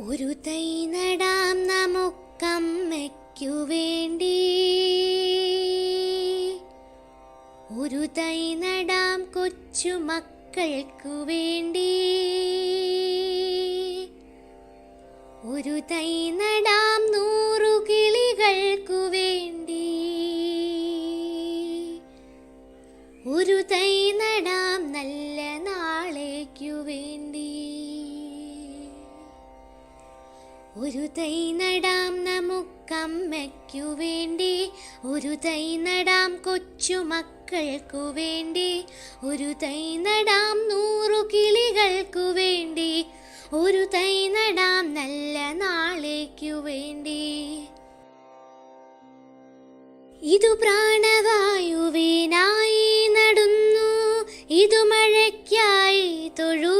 ഒരു തൈ നടാം നമുക്കമ്മയ്ക്കു വേണ്ടി, ഒരു തൈ നടാം കൊച്ചുമക്കൾക്കു വേണ്ടി, ഒരു തൈ നടാം 100 കിളികൾക്കു വേണ്ടി, ഒരു തൈ നടാം നല്ല നാളേക്കു വേണ്ടി, ഒരു തൈ നടാം നമുക്കമ്മയ്ക്കു വേണ്ടി, ഒരു തൈ നടാം കൊച്ചുമക്കൾക്കു വേണ്ടി, ഒരു തൈ നടാം 100 കിളികൾക്കു വേണ്ടി, ഒരു തൈ നടാം നല്ല നാളേക്കു വേണ്ടി. ഇതു പ്രാണവായുവിനായി നടുന്നു, ഇതു മഴയ്ക്കായി തൊഴു